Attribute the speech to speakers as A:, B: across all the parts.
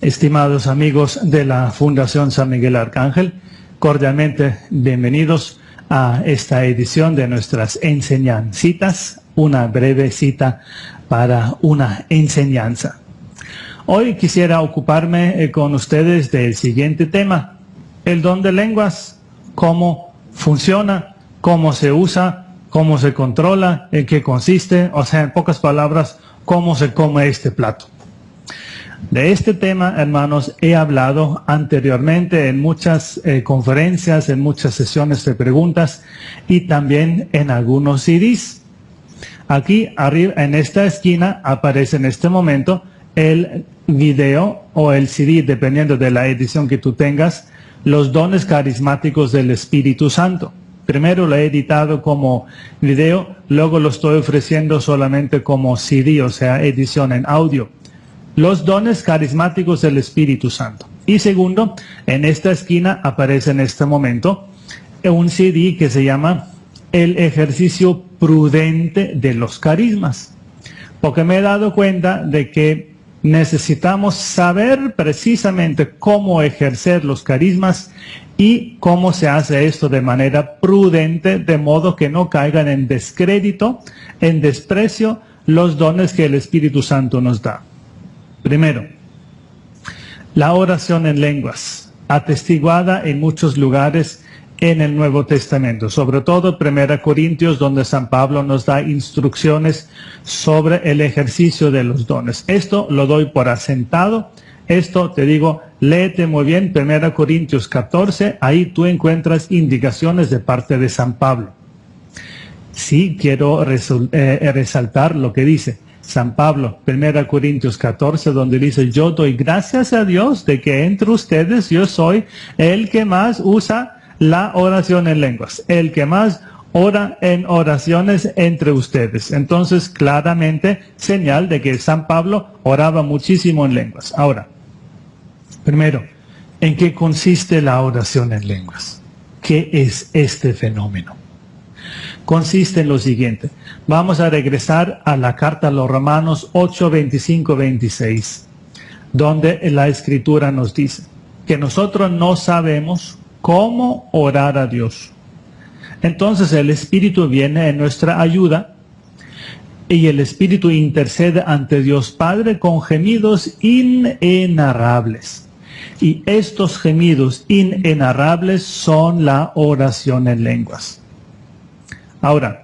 A: Estimados amigos de la Fundación San Miguel Arcángel, cordialmente bienvenidos a esta edición de nuestras enseñancitas, una breve cita para una enseñanza. Hoy quisiera ocuparme con ustedes del siguiente tema: el don de lenguas, cómo funciona, cómo se usa, cómo se controla, en qué consiste, o sea, en pocas palabras, cómo se come este plato. De este tema, hermanos, he hablado anteriormente en muchas conferencias, en muchas sesiones de preguntas y también en algunos CDs. Aquí arriba, en esta esquina, aparece en este momento el video o el CD, dependiendo de la edición que tú tengas, los dones carismáticos del Espíritu Santo. Primero lo he editado como video, luego lo estoy ofreciendo solamente como CD, o sea, edición en audio. Los dones carismáticos del Espíritu Santo. Y segundo, en esta esquina aparece en este momento un CD que se llama El ejercicio prudente de los carismas. Porque me he dado cuenta de que necesitamos saber precisamente cómo ejercer los carismas y cómo se hace esto de manera prudente, de modo que no caigan en descrédito, en desprecio, los dones que el Espíritu Santo nos da. Primero, la oración en lenguas, atestiguada en muchos lugares en el Nuevo Testamento, sobre todo 1 Corintios, donde San Pablo nos da instrucciones sobre el ejercicio de los dones. Esto lo doy por asentado. Esto te digo, léete muy bien 1 Corintios 14, ahí tú encuentras indicaciones de parte de San Pablo. Sí, quiero resaltar lo que dice San Pablo, 1 Corintios 14, donde dice: yo doy gracias a Dios de que entre ustedes yo soy el que más usa la oración en lenguas, el que más ora en oraciones entre ustedes. Entonces, claramente, señal de que San Pablo oraba muchísimo en lenguas. Ahora, primero, ¿en qué consiste la oración en lenguas? ¿Qué es este fenómeno? Consiste en lo siguiente. Vamos a regresar a la carta a los Romanos 8, 25, 26, donde la Escritura nos dice que nosotros no sabemos cómo orar a Dios. Entonces el Espíritu viene en nuestra ayuda y el Espíritu intercede ante Dios Padre con gemidos inenarrables. Y estos gemidos inenarrables son la oración en lenguas. Ahora,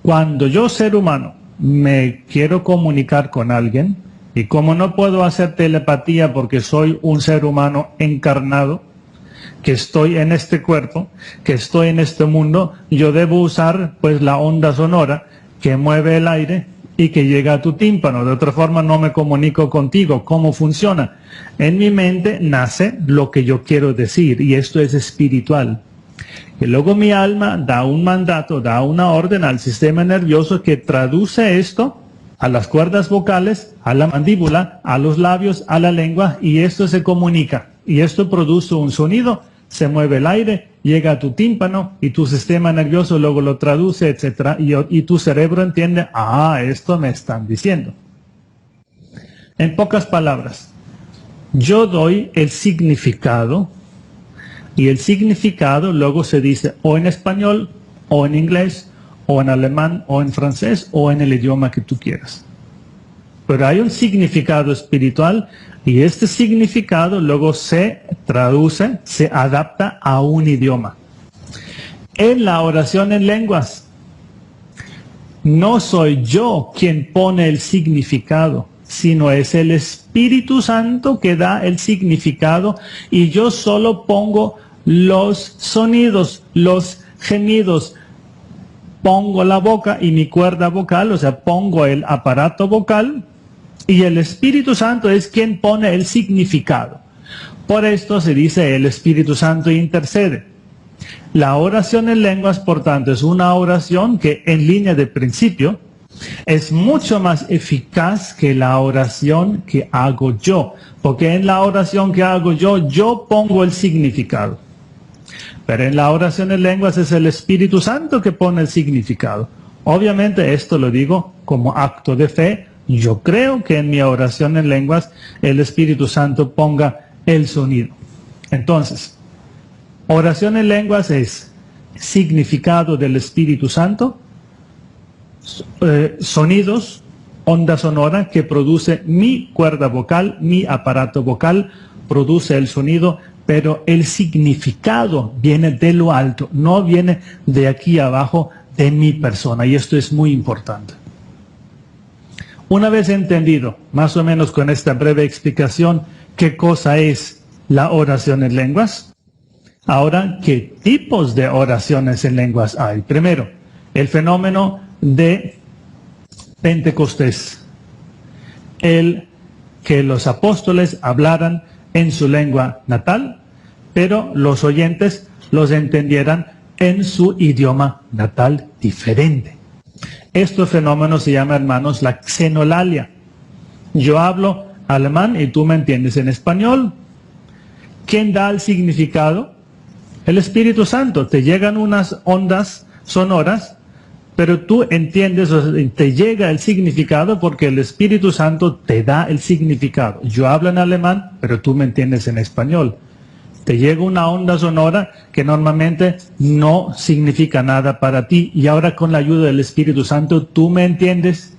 A: cuando yo, ser humano, me quiero comunicar con alguien, y como no puedo hacer telepatía porque soy un ser humano encarnado, que estoy en este cuerpo, que estoy en este mundo, yo debo usar pues la onda sonora que mueve el aire y que llega a tu tímpano. De otra forma no me comunico contigo. ¿Cómo funciona? En mi mente nace lo que yo quiero decir, y esto es espiritual. Y luego mi alma da un mandato, da una orden al sistema nervioso que traduce esto a las cuerdas vocales, a la mandíbula, a los labios, a la lengua, y esto se comunica. Y esto produce un sonido, se mueve el aire, llega a tu tímpano y tu sistema nervioso luego lo traduce, etc. Y tu cerebro entiende: esto me están diciendo. En pocas palabras, yo doy el significado, y el significado luego se dice o en español, o en inglés, o en alemán, o en francés, o en el idioma que tú quieras. Pero hay un significado espiritual, y este significado luego se traduce, se adapta a un idioma. En la oración en lenguas, no soy yo quien pone el significado, sino es el Espíritu Santo que da el significado, y yo solo pongo los sonidos, los gemidos, pongo la boca y mi cuerda vocal, o sea, pongo el aparato vocal, y el Espíritu Santo es quien pone el significado. Por esto se dice: el Espíritu Santo intercede. La oración en lenguas, por tanto, es una oración que en línea de principio es mucho más eficaz que la oración que hago yo, porque en la oración que hago yo pongo el significado. Pero en la oración en lenguas es el Espíritu Santo que pone el significado. Obviamente esto lo digo como acto de fe, yo creo que en mi oración en lenguas el Espíritu Santo ponga el sonido. Entonces, oración en lenguas es significado del Espíritu Santo, sonidos, onda sonora que produce mi cuerda vocal, mi aparato vocal, produce el sonido, pero el significado viene de lo alto, no viene de aquí abajo de mi persona, y esto es muy importante. Una vez entendido, más o menos con esta breve explicación, qué cosa es la oración en lenguas, ahora, ¿qué tipos de oraciones en lenguas hay? Primero, el fenómeno de Pentecostés, el que los apóstoles hablaran en su lengua natal, pero los oyentes los entendieran en su idioma natal diferente. Este fenómeno se llama, hermanos, la xenolalia. Yo hablo alemán y tú me entiendes en español. ¿Quién da el significado? El Espíritu Santo. Te llegan unas ondas sonoras, pero tú entiendes, te llega el significado porque el Espíritu Santo te da el significado. Yo hablo en alemán, pero tú me entiendes en español. Te llega una onda sonora que normalmente no significa nada para ti, y ahora con la ayuda del Espíritu Santo tú me entiendes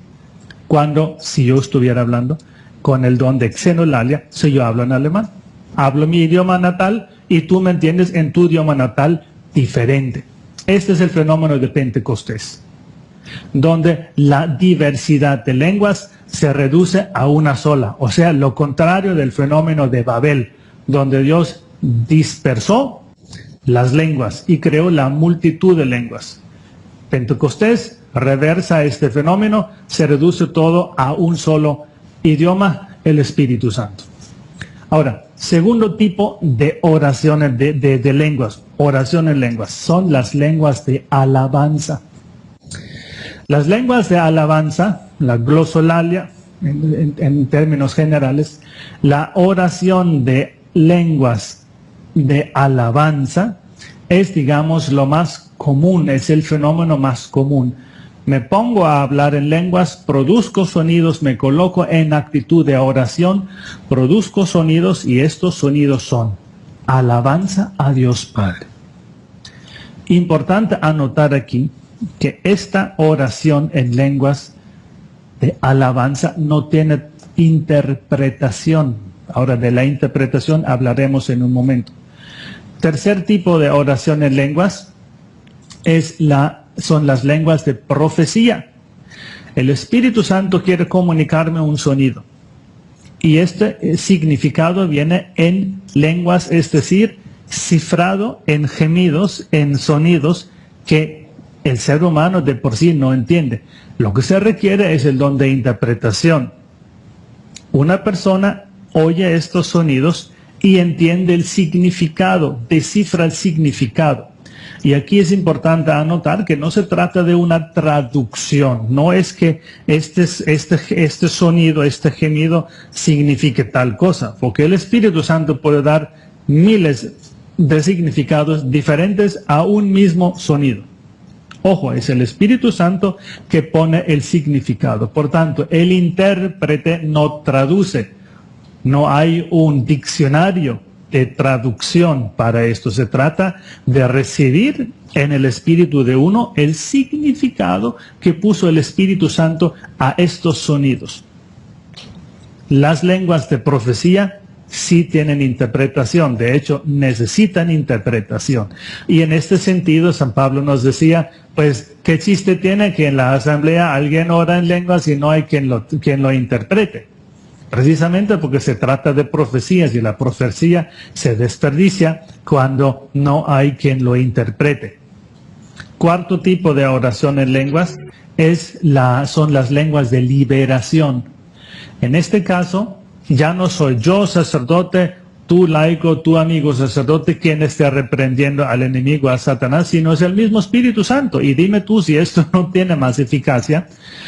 A: cuando, si yo estuviera hablando con el don de xenolalia, si yo hablo en alemán. Hablo mi idioma natal y tú me entiendes en tu idioma natal diferente. Este es el fenómeno de Pentecostés, donde la diversidad de lenguas se reduce a una sola, o sea, lo contrario del fenómeno de Babel, donde Dios dispersó las lenguas y creó la multitud de lenguas. Pentecostés reversa este fenómeno, se reduce todo a un solo idioma, el Espíritu Santo. Ahora, segundo tipo de oraciones de lenguas, oración en lenguas, son las lenguas de alabanza. Las lenguas de alabanza, la glosolalia, en términos generales, la oración de lenguas de alabanza es, digamos, lo más común, es el fenómeno más común. Me pongo a hablar en lenguas, produzco sonidos, me coloco en actitud de oración, produzco sonidos, y estos sonidos son alabanza a Dios Padre. Importante anotar aquí que esta oración en lenguas de alabanza no tiene interpretación. Ahora, de la interpretación hablaremos en un momento. Tercer tipo de oración en lenguas son las lenguas de profecía. El Espíritu Santo quiere comunicarme un sonido, y este significado viene en lenguas, es decir, cifrado en gemidos, en sonidos que el ser humano de por sí no entiende. Lo que se requiere es el don de interpretación. Una persona oye estos sonidos y entiende el significado, descifra el significado. Y aquí es importante anotar que no se trata de una traducción, no es que este sonido, este gemido signifique tal cosa, porque el Espíritu Santo puede dar miles de significados diferentes a un mismo sonido. Ojo, es el Espíritu Santo que pone el significado. Por tanto, el intérprete no traduce. No hay un diccionario de traducción para esto. Se trata de recibir en el espíritu de uno el significado que puso el Espíritu Santo a estos sonidos. Las lenguas de profecía sí tienen interpretación, de hecho necesitan interpretación. Y en este sentido San Pablo nos decía, pues, ¿qué chiste tiene que en la asamblea alguien ora en lenguas y no hay quien lo interprete? Precisamente porque se trata de profecías, y la profecía se desperdicia cuando no hay quien lo interprete. Cuarto tipo de oración en lenguas son las lenguas de liberación. En este caso, ya no soy yo, sacerdote, tú laico, tú amigo sacerdote, quien esté reprendiendo al enemigo, a Satanás, sino es el mismo Espíritu Santo. Y dime tú si esto no tiene más eficacia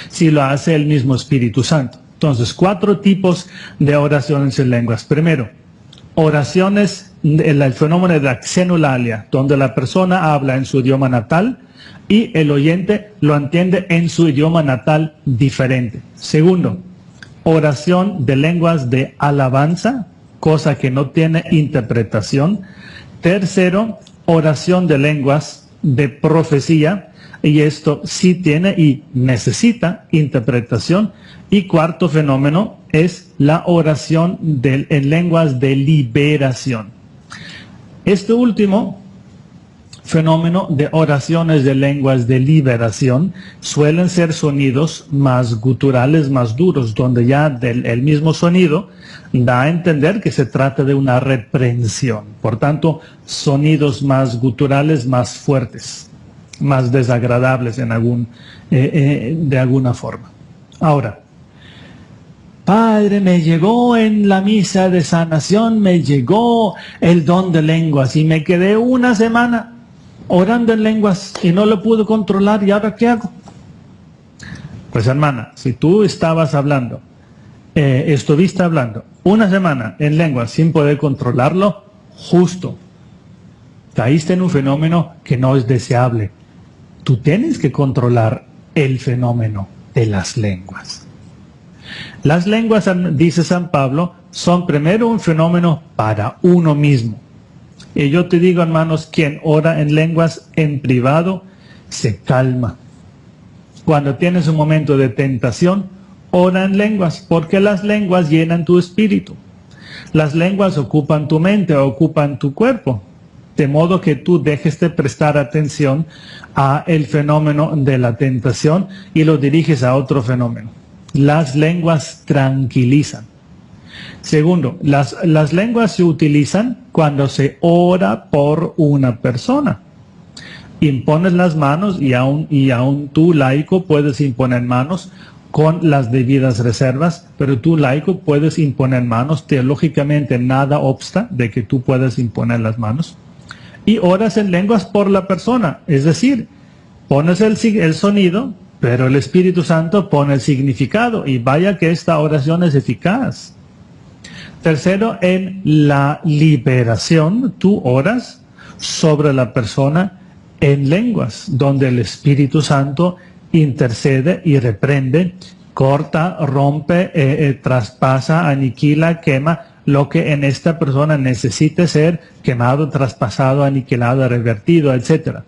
A: si lo hace el mismo Espíritu Santo. Entonces, 4 tipos de oraciones en lenguas. Primero, oraciones, el fenómeno de la xenolalia, donde la persona habla en su idioma natal, y el oyente lo entiende en su idioma natal diferente. Segundo, oración de lenguas de alabanza, cosa que no tiene interpretación. Tercero, oración de lenguas de profecía, y esto sí tiene y necesita interpretación. Y cuarto fenómeno es la oración en lenguas de liberación. Este último fenómeno de oraciones de lenguas de liberación suelen ser sonidos más guturales, más duros, donde ya el mismo sonido da a entender que se trata de una reprensión. Por tanto, sonidos más guturales, más fuertes, más desagradables de alguna forma. Ahora, Padre, me llegó en la misa de sanación, me llegó el don de lenguas y me quedé una semana orando en lenguas y no lo pude controlar, ¿y ahora qué hago? Pues hermana, si tú estuviste hablando una semana en lenguas sin poder controlarlo, justo caíste en un fenómeno que no es deseable. Tú tienes que controlar el fenómeno de las lenguas. Las lenguas, dice San Pablo, son primero un fenómeno para uno mismo. Y yo te digo, hermanos, quien ora en lenguas en privado se calma. Cuando tienes un momento de tentación, ora en lenguas, porque las lenguas llenan tu espíritu. Las lenguas ocupan tu mente, ocupan tu cuerpo, de modo que tú dejes de prestar atención a el fenómeno de la tentación y lo diriges a otro fenómeno. Las lenguas tranquilizan. Segundo, las lenguas se utilizan cuando se ora por una persona. Impones las manos y aún tú, laico, puedes imponer manos con las debidas reservas, pero tú, laico, puedes imponer manos. Teológicamente nada obsta de que tú puedas imponer las manos. Y oras en lenguas por la persona, es decir, pones el sonido, pero el Espíritu Santo pone el significado, y vaya que esta oración es eficaz. Tercero, en la liberación, tú oras sobre la persona en lenguas, donde el Espíritu Santo intercede y reprende, corta, rompe, traspasa, aniquila, quema, lo que en esta persona necesite ser quemado, traspasado, aniquilado, revertido, etc.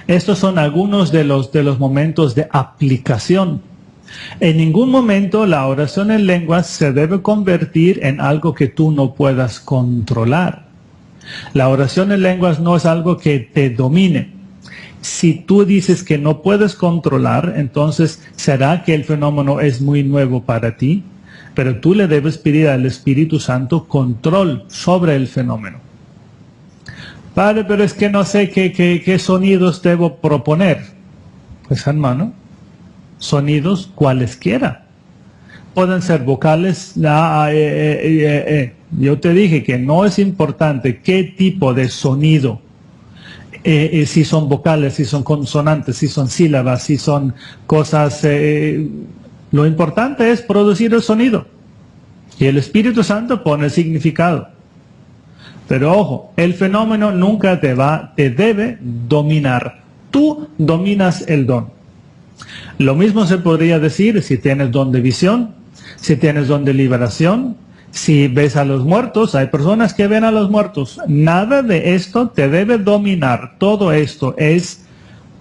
A: Estos son algunos de los momentos de aplicación. En ningún momento la oración en lenguas se debe convertir en algo que tú no puedas controlar. La oración en lenguas no es algo que te domine. Si tú dices que no puedes controlar, entonces será que el fenómeno es muy nuevo para ti, pero tú le debes pedir al Espíritu Santo control sobre el fenómeno. Padre, pero es que no sé qué sonidos debo proponer. Pues hermano, sonidos cualesquiera. Pueden ser vocales. Yo te dije que no es importante qué tipo de sonido. Si son vocales, si son consonantes, si son sílabas, si son cosas. Lo importante es producir el sonido. Y el Espíritu Santo pone el significado. Pero ojo, el fenómeno nunca te debe dominar. Tú dominas el don. Lo mismo se podría decir si tienes don de visión, si tienes don de liberación, si ves a los muertos. Hay personas que ven a los muertos. Nada de esto te debe dominar. Todo esto es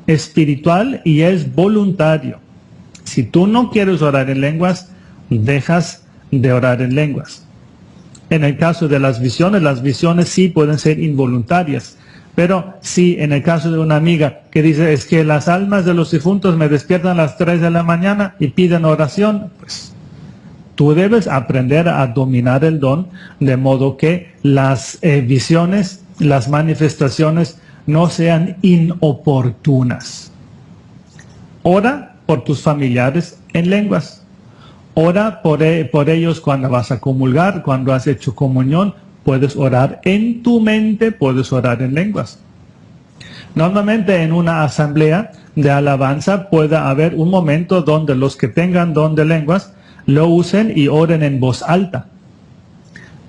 A: espiritual y es voluntario. Si tú no quieres orar en lenguas, dejas de orar en lenguas. En el caso de las visiones sí pueden ser involuntarias. Pero sí, en el caso de una amiga que dice, es que las almas de los difuntos me despiertan a las 3 de la mañana y piden oración, pues tú debes aprender a dominar el don, de modo que las visiones, las manifestaciones no sean inoportunas. Ora por tus familiares en lenguas. Ora por ellos cuando vas a comulgar, cuando has hecho comunión. Puedes orar en tu mente, puedes orar en lenguas. Normalmente en una asamblea de alabanza puede haber un momento donde los que tengan don de lenguas lo usen y oren en voz alta.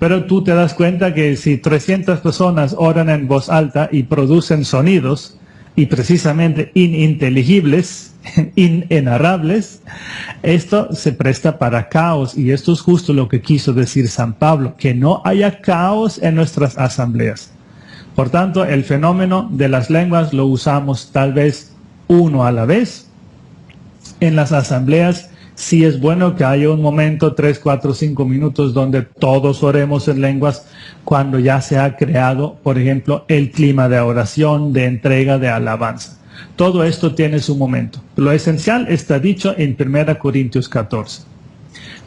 A: Pero tú te das cuenta que si 300 personas oran en voz alta y producen sonidos, y precisamente ininteligibles, inenarrables, esto se presta para caos, y esto es justo lo que quiso decir San Pablo, que no haya caos en nuestras asambleas. Por tanto, el fenómeno de las lenguas lo usamos tal vez uno a la vez. En las asambleas sí es bueno que haya un momento, 3, 4, 5 minutos, donde todos oremos en lenguas cuando ya se ha creado, por ejemplo, el clima de oración, de entrega, de alabanza. Todo esto tiene su momento. Lo esencial está dicho en 1 Corintios 14.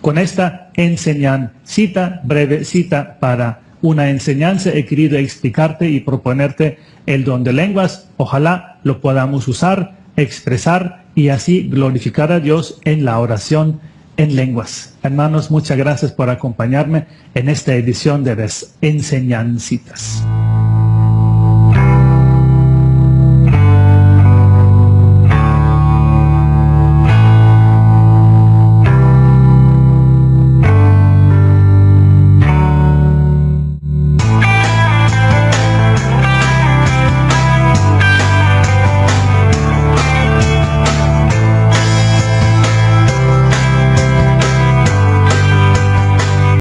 A: Con esta enseñancita, breve cita para una enseñanza, he querido explicarte y proponerte el don de lenguas. Ojalá lo podamos usar, expresar y así glorificar a Dios en la oración en lenguas. Hermanos, muchas gracias por acompañarme en esta edición de las Enseñancitas.